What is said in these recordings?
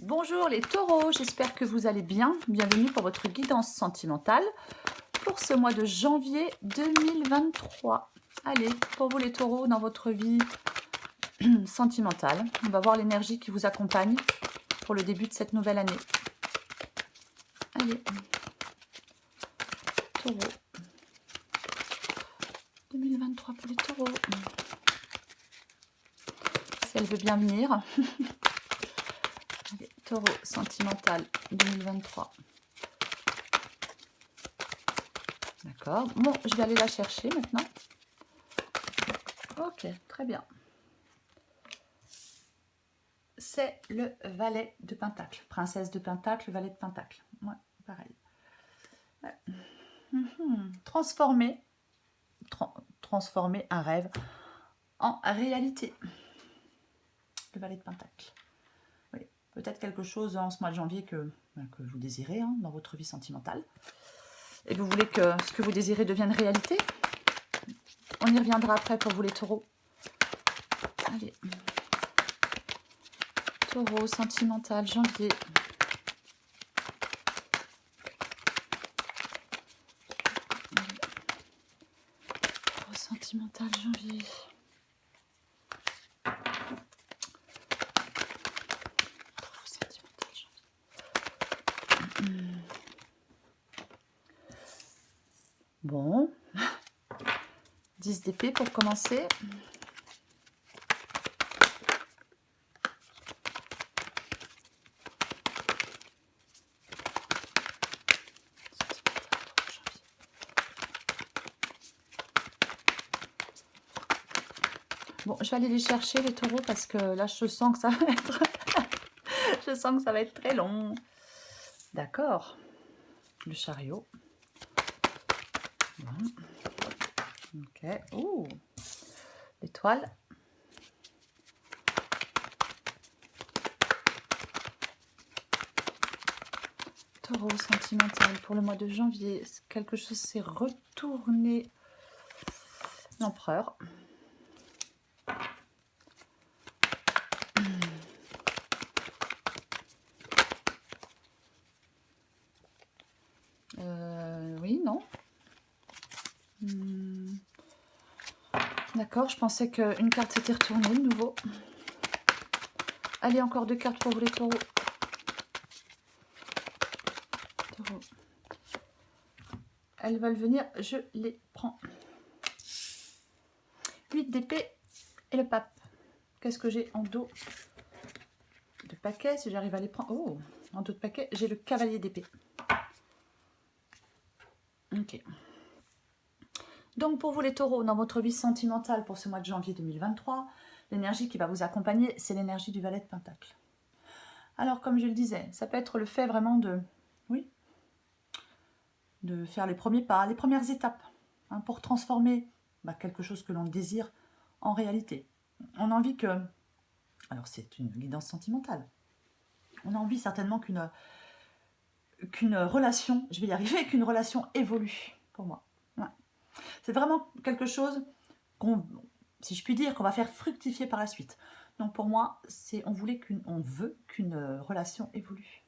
Bonjour les taureaux, j'espère que vous allez bien. Bienvenue pour votre guidance sentimentale pour ce mois de janvier 2023. Allez, pour vous les taureaux, dans votre vie sentimentale, on va voir l'énergie qui vous accompagne pour le début de cette nouvelle année. Allez, taureaux. 2023 pour les taureaux. Si elle veut bien venir. Allez, taureau sentimental 2023. D'accord. Bon, je vais aller la chercher maintenant. Ok, très bien. C'est le valet de Pentacle. Princesse de Pentacle, valet de Pentacle. Ouais, pareil. Ouais. Transformer un rêve en réalité. Le valet de Pentacle. Oui, peut-être quelque chose en ce mois de janvier que vous désirez dans votre vie sentimentale. Et vous voulez que ce que vous désirez devienne réalité. On y reviendra après pour vous les taureaux. Allez. Taureau sentimental, janvier. Taureau sentimental, janvier. Taureau sentimental, janvier. Bon. 10 d'épée pour commencer. Bon, je vais aller les chercher, les taureaux, parce que là, je sens que ça va être... je sens que ça va être très long. D'accord. Le chariot. Bon. Ok. Ouh. L'étoile. Taureau sentimental pour le mois de janvier. Quelque chose s'est retourné. L'empereur. Oui, non. D'accord, je pensais qu'une carte s'était retournée de nouveau. Allez, encore 2 cartes pour vous les taureaux. Taureaux. Elles veulent venir, je les prends. 8 d'épée et le pape. Qu'est-ce que j'ai en dos de paquet, si j'arrive à les prendre? Oh, en dos de paquet, j'ai le cavalier d'épée. Ok. Donc pour vous les taureaux, dans votre vie sentimentale pour ce mois de janvier 2023, l'énergie qui va vous accompagner, c'est l'énergie du valet de Pentacle. Alors comme je le disais, ça peut être le fait vraiment de, oui, de faire les premiers pas, les premières étapes, pour transformer quelque chose que l'on désire en réalité. On a envie que, alors c'est une guidance sentimentale, on a envie certainement qu'une relation, je vais y arriver, qu'une relation évolue pour moi. Ouais. C'est vraiment quelque chose qu'on, si je puis dire, qu'on va faire fructifier par la suite. Donc pour moi, on veut qu'une relation évolue.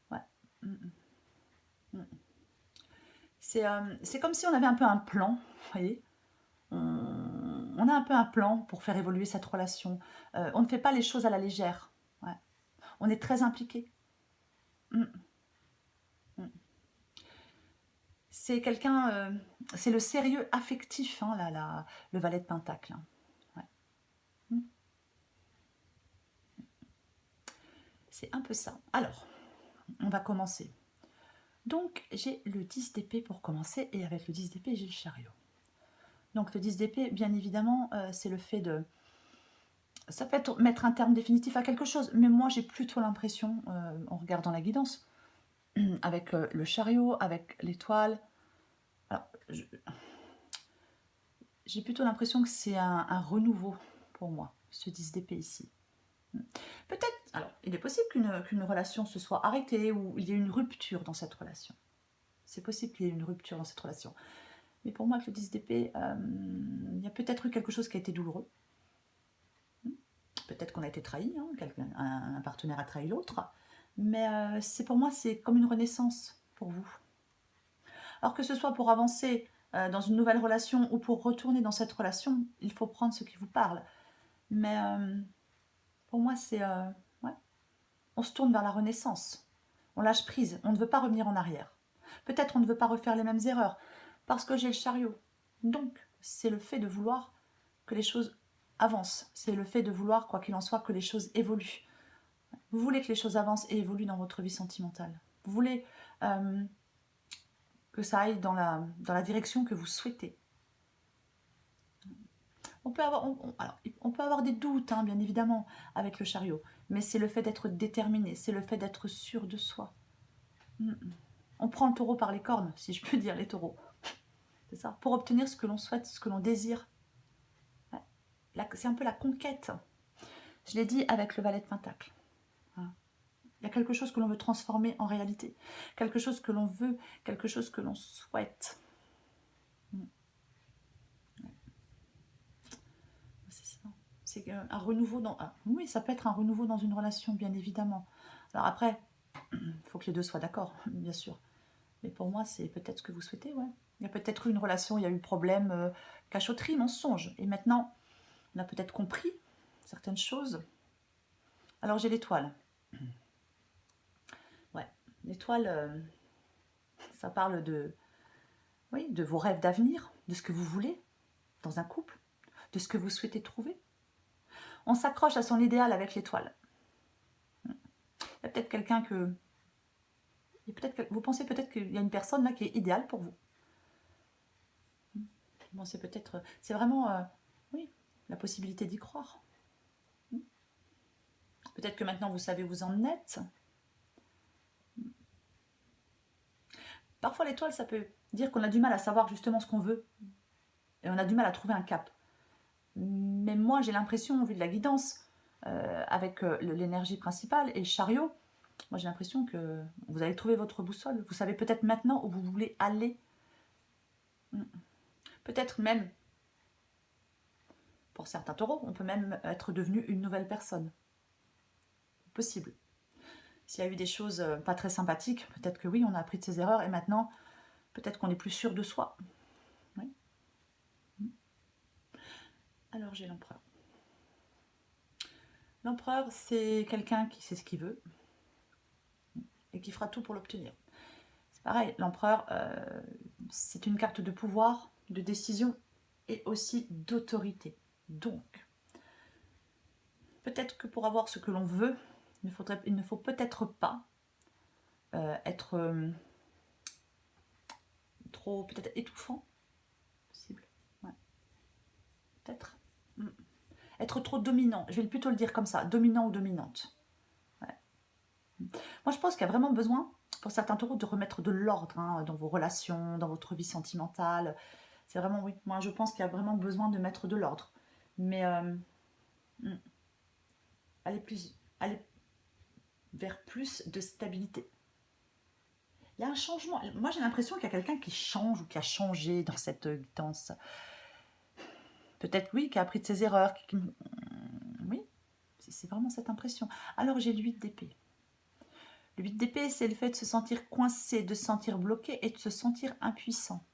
Ouais. C'est comme si on avait un peu un plan, vous voyez. On a un peu un plan pour faire évoluer cette relation. On ne fait pas les choses à la légère. Ouais. On est très impliqué. C'est quelqu'un, c'est le sérieux affectif, le valet de Pentacle. Ouais. C'est un peu ça. Alors, on va commencer. Donc, j'ai le 10 d'épée pour commencer, et avec le 10 d'épée, j'ai le chariot. Donc, le 10 d'épée, bien évidemment, c'est le fait de... Ça peut être mettre un terme définitif à quelque chose, mais moi, j'ai plutôt l'impression, en regardant la guidance, avec le chariot, avec l'étoile, j'ai plutôt l'impression que c'est un renouveau pour moi, ce 10 d'épée ici. Peut-être, alors, il est possible qu'une relation se soit arrêtée ou il y ait une rupture dans cette relation. C'est possible qu'il y ait une rupture dans cette relation. Mais pour moi, avec le 10 d'épée, il y a peut-être eu quelque chose qui a été douloureux. Peut-être qu'on a été trahi, hein, un partenaire a trahi l'autre. Mais pour moi, c'est comme une renaissance pour vous. Alors que ce soit pour avancer dans une nouvelle relation ou pour retourner dans cette relation, il faut prendre ce qui vous parle. Mais pour moi, ouais, on se tourne vers la renaissance. On lâche prise, on ne veut pas revenir en arrière. Peut-être on ne veut pas refaire les mêmes erreurs, parce que j'ai le chariot. Donc, c'est le fait de vouloir que les choses avancent. C'est le fait de vouloir, quoi qu'il en soit, que les choses évoluent. Vous voulez que les choses avancent et évoluent dans votre vie sentimentale. Vous voulez que ça aille dans la direction que vous souhaitez. On peut avoir des doutes, hein, bien évidemment, avec le chariot, mais c'est le fait d'être déterminé, c'est le fait d'être sûr de soi. On prend le taureau par les cornes, si je peux dire, les taureaux. C'est ça, pour obtenir ce que l'on souhaite, ce que l'on désire. Ouais. C'est un peu la conquête. Je l'ai dit avec le valet de Pentacle. Il y a quelque chose que l'on veut transformer en réalité, quelque chose que l'on veut, quelque chose que l'on souhaite. C'est ça. C'est un renouveau dans... oui, ça peut être un renouveau dans une relation, bien évidemment. Alors après, il faut que les deux soient d'accord, bien sûr. Mais pour moi, c'est peut-être ce que vous souhaitez, ouais. Il y a peut-être eu une relation, il y a eu problème, cachotterie, mensonge. Et maintenant, on a peut-être compris certaines choses. Alors j'ai l'étoile. Ouais, l'étoile, ça parle de vos rêves d'avenir, de ce que vous voulez dans un couple, de ce que vous souhaitez trouver. On s'accroche à son idéal avec l'étoile. Il y a peut-être quelqu'un que... vous pensez peut-être qu'il y a une personne là qui est idéale pour vous. Bon, c'est vraiment, oui, la possibilité d'y croire. Peut-être que maintenant vous savez où vous en êtes. Parfois l'étoile, ça peut dire qu'on a du mal à savoir justement ce qu'on veut. Et on a du mal à trouver un cap. Mais moi, j'ai l'impression, vu de la guidance, avec l'énergie principale et le chariot, moi j'ai l'impression que vous allez trouver votre boussole. Vous savez peut-être maintenant où vous voulez aller. Peut-être même, pour certains taureaux, on peut même être devenu une nouvelle personne. Possible. S'il y a eu des choses pas très sympathiques, peut-être que oui, on a appris de ses erreurs et maintenant, peut-être qu'on est plus sûr de soi. Oui. Alors j'ai l'empereur. L'empereur, c'est quelqu'un qui sait ce qu'il veut et qui fera tout pour l'obtenir. C'est pareil, l'empereur, c'est une carte de pouvoir, de décision et aussi d'autorité. Donc, peut-être que pour avoir ce que l'on veut, il ne faut peut-être pas être trop, peut-être étouffant. Possible. Ouais. Peut-être. Être trop dominant, je vais plutôt le dire comme ça, dominant ou dominante. Ouais. Moi, je pense qu'il y a vraiment besoin, pour certains taureaux, de remettre de l'ordre dans vos relations, dans votre vie sentimentale. C'est vraiment, oui, moi je pense qu'il y a vraiment besoin de mettre de l'ordre. Mais aller vers plus de stabilité. Il y a un changement. Moi j'ai l'impression qu'il y a quelqu'un qui change ou qui a changé dans cette guidance. Peut-être oui, qui a appris de ses erreurs. Oui, c'est vraiment cette impression. Alors j'ai le 8 d'épée. Le 8 d'épée, c'est le fait de se sentir coincé, de se sentir bloqué et de se sentir impuissant.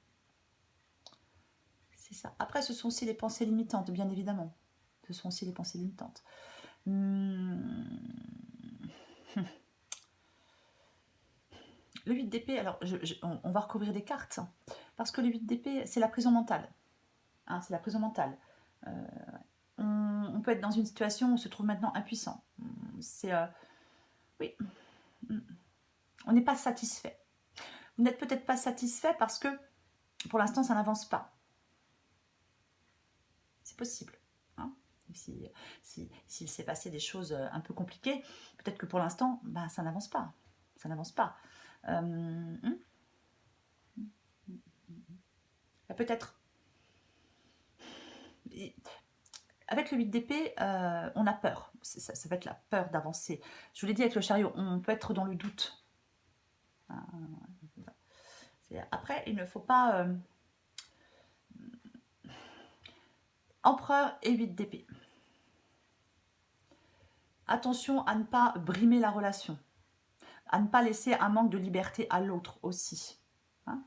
C'est ça. Après, ce sont aussi les pensées limitantes, bien évidemment. Ce sont aussi les pensées limitantes. Le 8 d'épée, alors on va recouvrir des cartes, parce que le 8 d'épée, c'est la prison mentale. C'est la prison mentale. On peut être dans une situation où on se trouve maintenant impuissant. C'est... oui. On n'est pas satisfait. Vous n'êtes peut-être pas satisfait parce que, pour l'instant, ça n'avance pas. C'est possible. S'il s'est passé des choses un peu compliquées, peut-être que pour l'instant, ça n'avance pas. Ça n'avance pas. Peut-être. Avec le 8 d'épée, on a peur. Ça va être la peur d'avancer. Je vous l'ai dit avec le chariot, on peut être dans le doute. Après, il ne faut pas... Empereur et 8 d'épée. Attention à ne pas brimer la relation, à ne pas laisser un manque de liberté à l'autre aussi. Hein?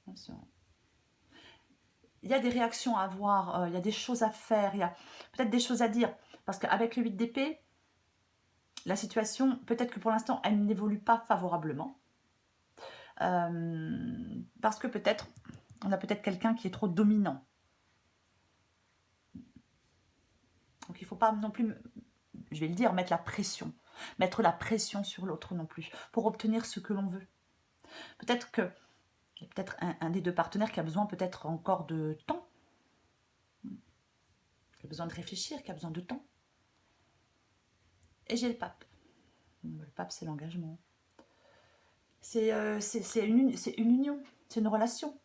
Attention. Il y a des réactions à avoir, il y a des choses à faire, il y a peut-être des choses à dire. Parce qu'avec le 8 d'épée, la situation, peut-être que pour l'instant, elle n'évolue pas favorablement. Parce que peut-être, on a peut-être quelqu'un qui est trop dominant. Donc il ne faut pas non plus, je vais le dire, mettre la pression. Mettre la pression sur l'autre non plus, pour obtenir ce que l'on veut. Peut-être que il y a peut-être un des deux partenaires qui a besoin peut-être encore de temps. Qui a besoin de réfléchir, qui a besoin de temps. Et j'ai le pape. Le pape, c'est l'engagement. C'est une union, c'est une relation.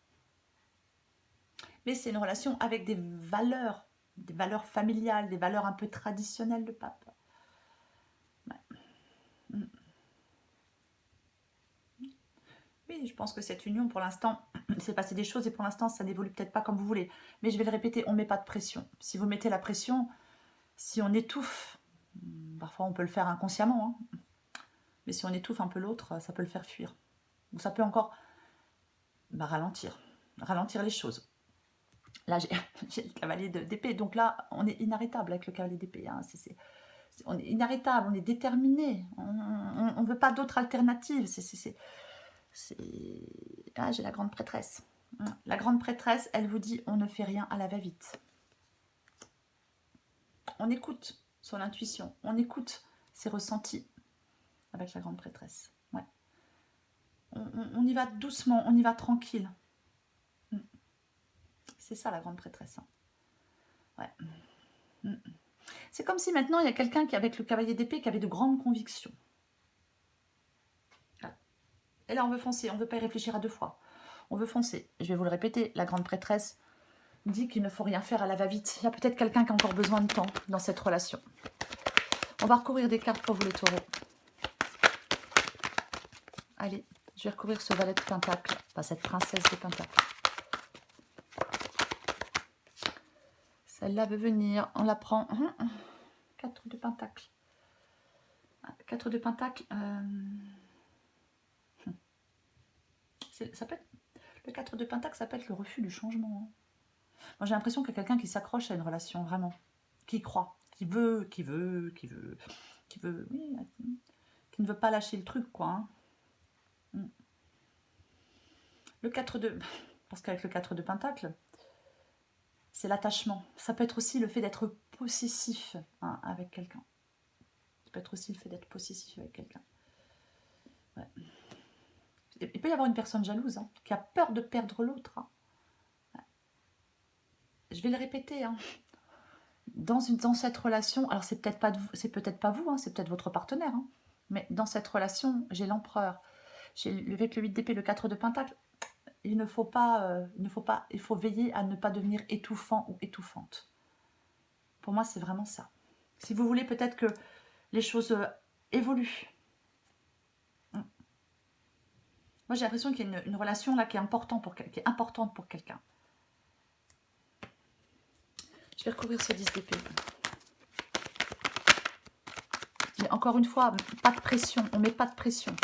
Mais c'est une relation avec des valeurs familiales, des valeurs un peu traditionnelles, le pape. Ouais. Oui, je pense que cette union, pour l'instant, il s'est passé des choses et pour l'instant, ça n'évolue peut-être pas comme vous voulez. Mais je vais le répéter, on ne met pas de pression. Si vous mettez la pression, si on étouffe, parfois on peut le faire inconsciemment, hein, mais si on étouffe un peu l'autre, ça peut le faire fuir. Ou ça peut encore ralentir les choses. Là, j'ai le cavalier d'épée, donc là, on est inarrêtable avec le cavalier d'épée. Hein. On est inarrêtable, on est déterminé, on ne veut pas d'autre alternative. Ah, j'ai la grande prêtresse. La grande prêtresse, elle vous dit, on ne fait rien à la va-vite. On écoute son intuition, on écoute ses ressentis avec la grande prêtresse. Ouais. On y va doucement, on y va tranquille. C'est ça la grande prêtresse. Ouais. C'est comme si maintenant il y a quelqu'un qui, avec le cavalier d'épée, qui avait de grandes convictions. Et là on veut foncer, on ne veut pas y réfléchir à deux fois. On veut foncer. Je vais vous le répéter, la grande prêtresse dit qu'il ne faut rien faire à la va-vite. Il y a peut-être quelqu'un qui a encore besoin de temps dans cette relation. On va recouvrir des cartes pour vous les taureaux. Allez, je vais recouvrir ce valet de pentacle, pas cette princesse de pentacle. Celle-là veut venir, on la prend. 4 de pentacle. 4 de pentacle. Ça peut être, le 4 de pentacle, ça peut être le refus du changement. Hein. Moi, j'ai l'impression qu'il y a quelqu'un qui s'accroche à une relation, vraiment. Qui y croit, qui veut, oui, qui ne veut pas lâcher le truc, quoi. Hein. Le 4 de... Parce qu'avec le 4 de pentacle, c'est l'attachement. Ça peut être aussi le fait d'être possessif avec quelqu'un. Ça peut être aussi le fait d'être possessif avec quelqu'un. Ouais. Il peut y avoir une personne jalouse qui a peur de perdre l'autre. Ouais. Je vais le répéter. Dans cette relation, alors c'est peut-être pas vous, c'est peut-être votre partenaire. Mais dans cette relation, j'ai l'empereur. Avec le 8 d'épée, le 4 de pentacle. Il faut veiller à ne pas devenir étouffant ou étouffante. Pour moi, c'est vraiment ça. Si vous voulez peut-être que les choses évoluent. Moi, j'ai l'impression qu'il y a une relation là qui est importante pour quelqu'un. Je vais recouvrir ce 10 d'épée. Mais encore une fois, pas de pression. On ne met pas de pression.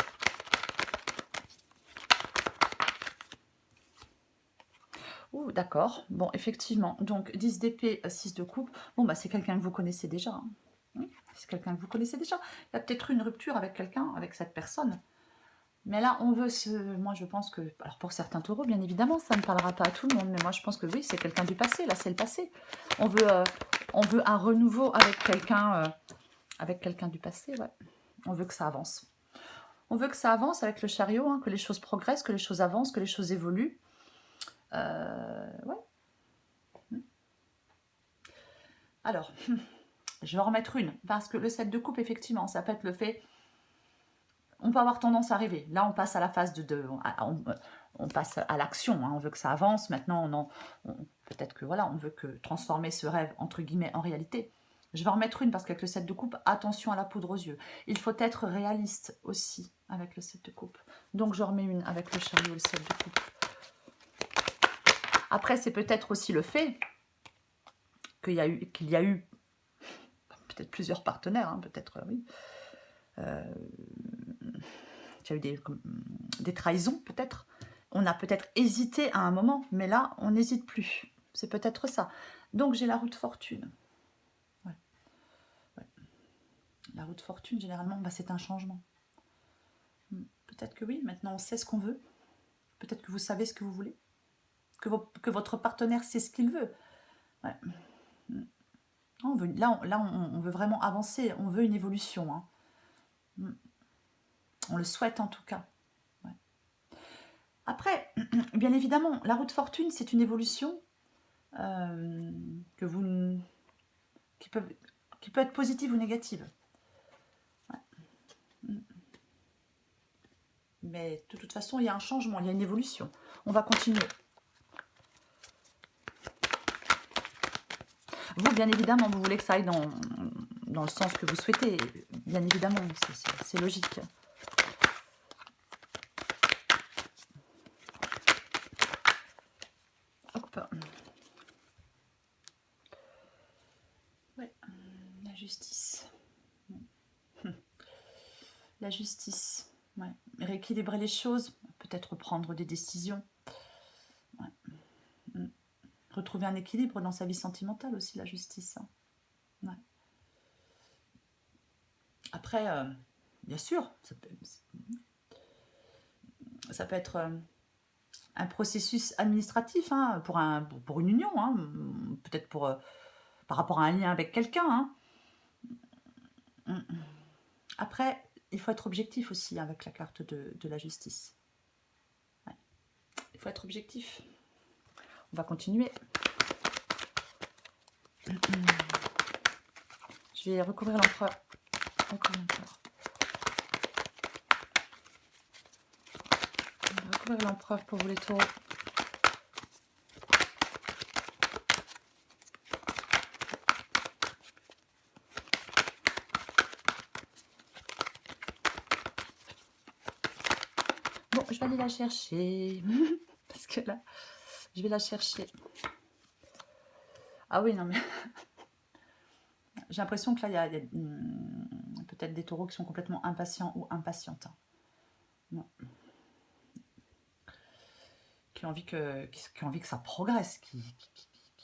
Ouh, d'accord. Bon, effectivement. Donc, 10 d'épée, 6 de coupe. Bon, bah, c'est quelqu'un que vous connaissez déjà. C'est quelqu'un que vous connaissez déjà. Il y a peut-être eu une rupture avec quelqu'un, avec cette personne. Mais là, on veut moi, je pense que... Alors, pour certains taureaux, bien évidemment, ça ne parlera pas à tout le monde. Mais moi, je pense que oui, c'est quelqu'un du passé. Là, c'est le passé. On veut un renouveau avec quelqu'un du passé, ouais. On veut que ça avance. On veut que ça avance avec le chariot, que les choses progressent, que les choses avancent, que les choses évoluent. Ouais. Alors, je vais en remettre une, parce que le 7 de coupe, effectivement, ça peut être le fait... On peut avoir tendance à rêver. Là, on passe à la phase on passe à l'action. On veut que ça avance. Maintenant, peut-être que voilà, on veut transformer ce rêve, entre guillemets, en réalité. Je vais en remettre une parce qu'avec le 7 de coupe, attention à la poudre aux yeux. Il faut être réaliste aussi avec le 7 de coupe. Donc, je remets une avec le chariot, le 7 de coupe. Après, c'est peut-être aussi le fait qu'il y a eu peut-être plusieurs partenaires, hein, peut-être, oui. Tu as eu des trahisons, peut-être. On a peut-être hésité à un moment, mais là, on n'hésite plus. C'est peut-être ça. Donc, j'ai la roue de fortune. Ouais. Ouais. La roue de fortune, généralement, bah, c'est un changement. Peut-être que oui, maintenant, on sait ce qu'on veut. Peut-être que vous savez ce que vous voulez. Que votre partenaire sait ce qu'il veut. Ouais. On veut, on veut vraiment avancer. On veut une évolution. Hein. On le souhaite en tout cas. Ouais. Après, bien évidemment, la roue de fortune, c'est une évolution qui peut être positive ou négative. Ouais. Mais de toute façon, il y a un changement, il y a une évolution. On va continuer. Vous, bien évidemment, vous voulez que ça aille dans le sens que vous souhaitez. Bien évidemment, c'est logique. Hop. Ouais, la justice. La justice. Ouais. Rééquilibrer les choses, peut-être prendre des décisions. Ouais. Retrouver un équilibre dans sa vie sentimentale aussi, la justice. Hein. Ouais. Après, bien sûr, ça peut être un processus administratif hein, pour une union, hein, peut-être par rapport à un lien avec quelqu'un. Hein. Après, il faut être objectif aussi avec la carte de la justice. Ouais. Il faut être objectif. On va continuer. Je vais recouvrir l'empereur. Recouvrir l'empereur pour vous les taureaux. Bon, je vais aller la chercher. Parce que là, je vais la chercher. Ah oui, non mais... J'ai l'impression que là, il y a peut-être des taureaux qui sont complètement impatients ou impatientes. Non. Qui ont envie que ça progresse, qui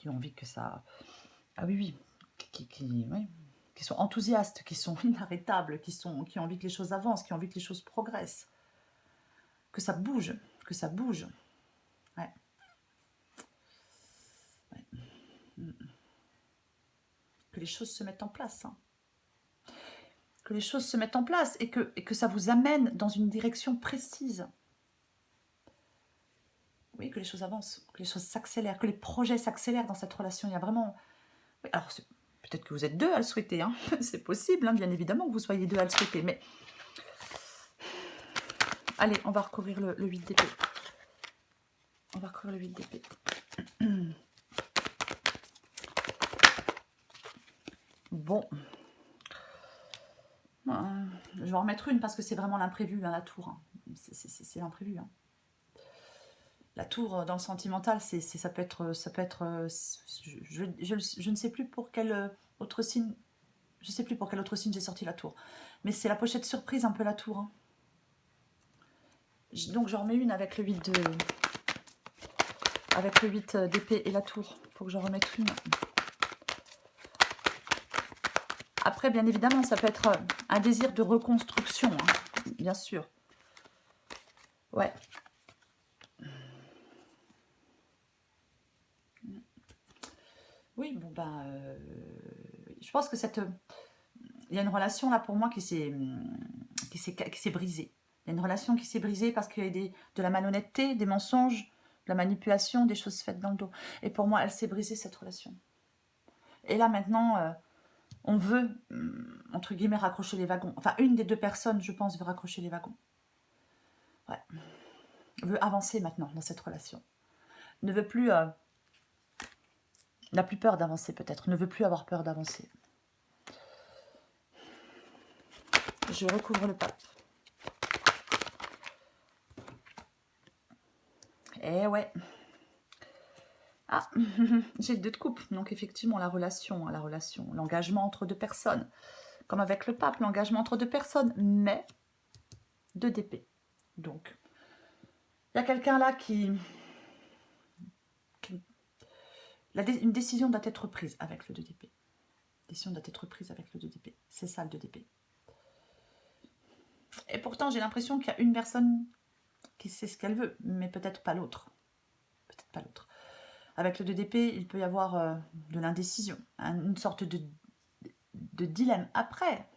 ont envie que ça... Ah oui, oui. Qui sont enthousiastes, qui sont inarrêtables, qui ont envie que les choses avancent, qui ont envie que les choses progressent. Que ça bouge, Ouais. Ouais. Que les choses se mettent en place. Hein. Que les choses se mettent en place et que ça vous amène dans une direction précise. Oui, que les choses avancent, que les choses s'accélèrent, que les projets s'accélèrent dans cette relation. Il y a vraiment... Oui, alors, peut-être que vous êtes deux à le souhaiter. Hein. C'est possible, hein, bien évidemment, que vous soyez deux à le souhaiter. Mais... Allez, on va recouvrir le 8 d'épée. On va recouvrir le 8 d'épée. Bon. Je vais en remettre une parce que c'est vraiment l'imprévu, hein, la tour. Hein. C'est l'imprévu. Hein. La tour dans le sentimental, ça peut être je ne sais plus pour quel autre signe, j'ai sorti la tour. Mais c'est la pochette surprise un peu la tour. Hein. Donc j'en remets une avec le 8 d'épée et la tour. Il faut que j'en remette une. Après, bien évidemment, ça peut être un désir de reconstruction, hein, bien sûr. Ouais. Oui, bon, ben... je pense que il y a une relation, là, pour moi, qui s'est brisée. Il y a une relation qui s'est brisée parce qu'il y a de la malhonnêteté, des mensonges, de la manipulation, des choses faites dans le dos. Et pour moi, elle s'est brisée, cette relation. Et là, maintenant... on veut, entre guillemets, raccrocher les wagons. Enfin, une des deux personnes, je pense, veut raccrocher les wagons. Ouais. Veut avancer maintenant dans cette relation. Ne veut plus... n'a plus peur d'avancer, peut-être. Ne veut plus avoir peur d'avancer. Je recouvre le pape. Eh ouais. Ah, j'ai le 2 de coupe. Donc effectivement, la relation, l'engagement entre deux personnes. Comme avec le pape, l'engagement entre deux personnes, mais 2 d'épée. Donc, il y a quelqu'un là une décision doit être prise avec le 2 d'épée. Décision doit être prise avec le 2 d'épée. C'est ça le 2 d'épée. Et pourtant, j'ai l'impression qu'il y a une personne qui sait ce qu'elle veut, mais peut-être pas l'autre. Peut-être pas l'autre. Avec le 2 d'épée, il peut y avoir de l'indécision, une sorte de dilemme. Après,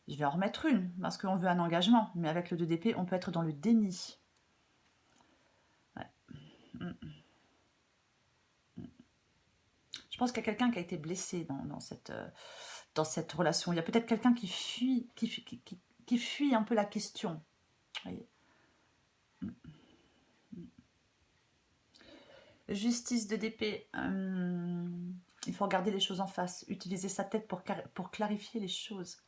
je vais en remettre une, parce qu'on veut un engagement, mais avec le 2 d'épée, on peut être dans le déni. Ouais. Je pense qu'il y a quelqu'un qui a été blessé dans cette relation. Il y a peut-être quelqu'un qui fuit un peu la question. Voyez. Justice de d'épée. Il faut regarder les choses en face. Utiliser sa tête pour clarifier les choses.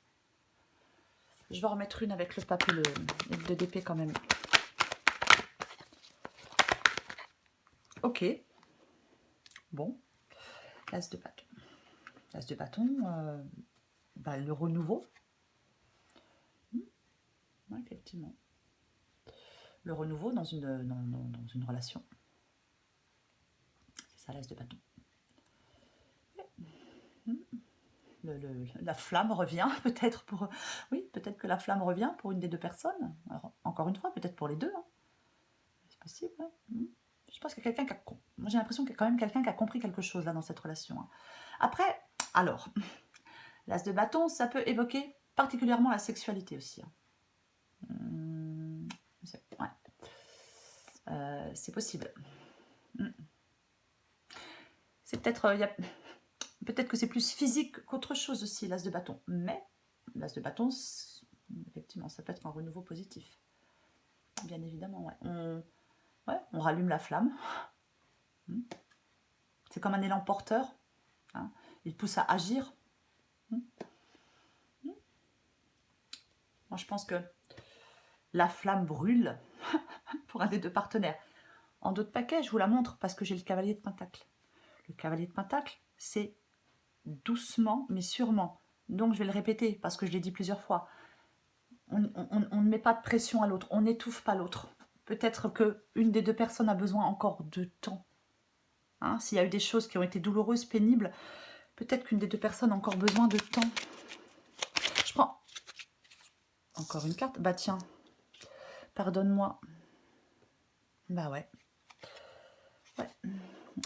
Je vais en remettre une avec le pape et le 2 d'épée quand même. Ok. Bon. L'as de bâton. L'as de bâton, le renouveau. Ouais, effectivement. Le renouveau dans une relation. C'est ça, l'as de bâton. La flamme revient peut-être pour... Oui, peut-être que la flamme revient pour une des 2 personnes. Alors, encore une fois, peut-être pour les 2. Hein. C'est possible. Ouais. Je pense qu'il y a quelqu'un qui a... Moi, j'ai l'impression qu'il y a quand même quelqu'un qui a compris quelque chose là dans cette relation. Hein. Après, alors, l'as de bâton, ça peut évoquer particulièrement la sexualité aussi. Hein. Ouais. C'est possible. C'est peut-être... Peut-être que c'est plus physique qu'autre chose aussi, l'as de bâton. Mais l'as de bâton, effectivement, ça peut être un renouveau positif. Bien évidemment, ouais. On rallume la flamme. C'est comme un élan porteur. Hein. Il pousse à agir. Moi, je pense que la flamme brûle pour un des 2 partenaires. En d'autres paquets, je vous la montre parce que j'ai le cavalier de Pentacle. Le cavalier de Pentacle, c'est doucement mais sûrement. Donc, je vais le répéter parce que je l'ai dit plusieurs fois. On ne met pas de pression à l'autre, on n'étouffe pas l'autre. Peut-être qu'une des 2 personnes a besoin encore de temps. Hein, s'il y a eu des choses qui ont été douloureuses, pénibles, peut-être qu'une des 2 personnes a encore besoin de temps. Je prends encore une carte. Bah tiens, pardonne-moi. Bah ouais.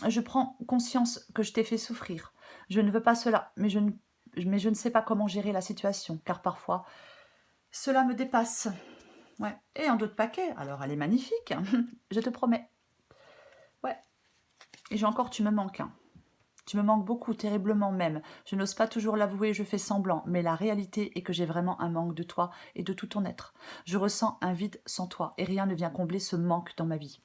Je prends conscience que je t'ai fait souffrir. Je ne veux pas cela, mais je ne sais pas comment gérer la situation, car parfois, cela me dépasse. Ouais. Et un autre paquet, alors elle est magnifique, je te promets. Ouais. Et j'ai encore, tu me manques. Hein. Tu me manques beaucoup, terriblement même. Je n'ose pas toujours l'avouer, je fais semblant, mais la réalité est que j'ai vraiment un manque de toi et de tout ton être. Je ressens un vide sans toi, et rien ne vient combler ce manque dans ma vie.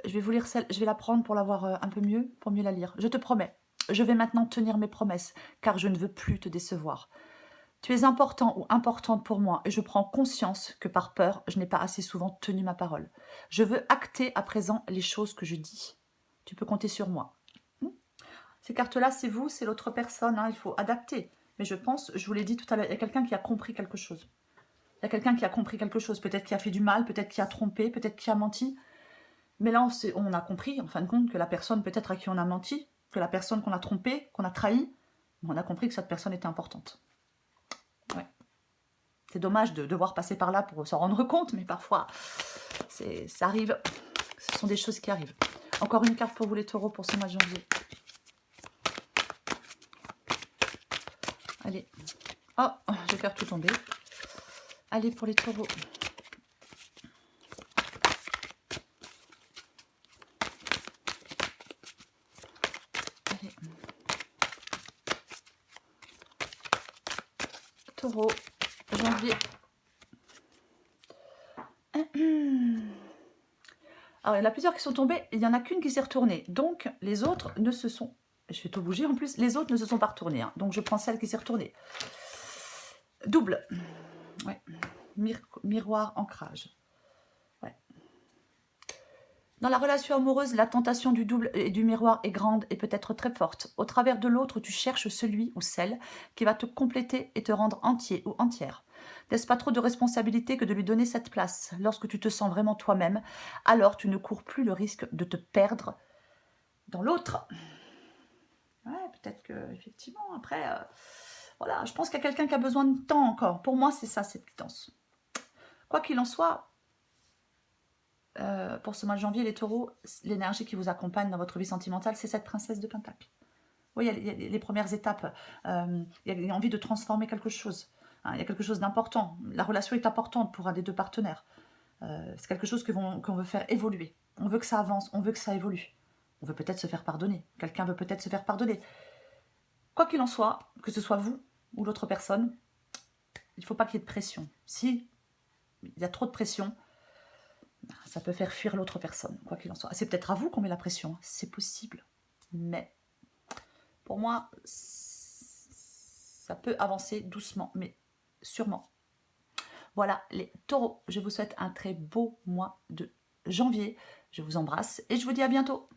Je vais vous lire celle, je vais la prendre pour la voir un peu mieux, pour mieux la lire. Je te promets, je vais maintenant tenir mes promesses, car je ne veux plus te décevoir. Tu es important ou importante pour moi et je prends conscience que par peur, je n'ai pas assez souvent tenu ma parole. Je veux acter à présent les choses que je dis. Tu peux compter sur moi. Ces cartes-là, c'est vous, c'est l'autre personne. Hein, il faut adapter. Mais je pense, je vous l'ai dit tout à l'heure, il y a quelqu'un qui a compris quelque chose. Il y a quelqu'un qui a compris quelque chose. Peut-être qui a fait du mal, peut-être qui a trompé, peut-être qui a menti. Mais là, on a compris, en fin de compte, que la personne peut-être à qui on a menti, que la personne qu'on a trompée, qu'on a trahi, on a compris que cette personne était importante. Ouais. C'est dommage de devoir passer par là pour s'en rendre compte, mais parfois, ça arrive. Ce sont des choses qui arrivent. Encore une carte pour vous les taureaux pour ce mois de janvier. Allez. Oh, je vais faire tout tomber. Allez pour les taureaux. Allez. Taureau, janvier. Alors, il y en a plusieurs qui sont tombés, il n'y en a qu'une qui s'est retournée. Donc, les autres ne se sont... Je vais tout bouger en plus. Les autres ne se sont pas retournés. Hein. Donc, je prends celle qui s'est retournée. Double. Ouais. Miroir, ancrage. Ouais. Dans la relation amoureuse, la tentation du double et du miroir est grande et peut être très forte. Au travers de l'autre, tu cherches celui ou celle qui va te compléter et te rendre entier ou entière. N'est-ce pas trop de responsabilité que de lui donner cette place? Lorsque tu te sens vraiment toi-même, alors tu ne cours plus le risque de te perdre dans l'autre. Ouais, peut-être que, effectivement, après, voilà, je pense qu'il y a quelqu'un qui a besoin de temps encore. Pour moi, c'est ça, cette guidance. Quoi qu'il en soit, pour ce mois de janvier, les taureaux, l'énergie qui vous accompagne dans votre vie sentimentale, c'est cette princesse de Pentacle. Oui, il y a les premières étapes. Il y a envie de transformer quelque chose. Hein, il y a quelque chose d'important. La relation est importante pour un des deux partenaires. C'est quelque chose qu'on veut faire évoluer. On veut que ça avance, on veut que ça évolue. On veut peut-être se faire pardonner. Quelqu'un veut peut-être se faire pardonner. Quoi qu'il en soit, que ce soit vous ou l'autre personne, il ne faut pas qu'il y ait de pression. Si il y a trop de pression, ça peut faire fuir l'autre personne, quoi qu'il en soit. C'est peut-être à vous qu'on met la pression, c'est possible. Mais pour moi, ça peut avancer doucement, mais sûrement. Voilà les taureaux, je vous souhaite un très beau mois de janvier. Je vous embrasse et je vous dis à bientôt.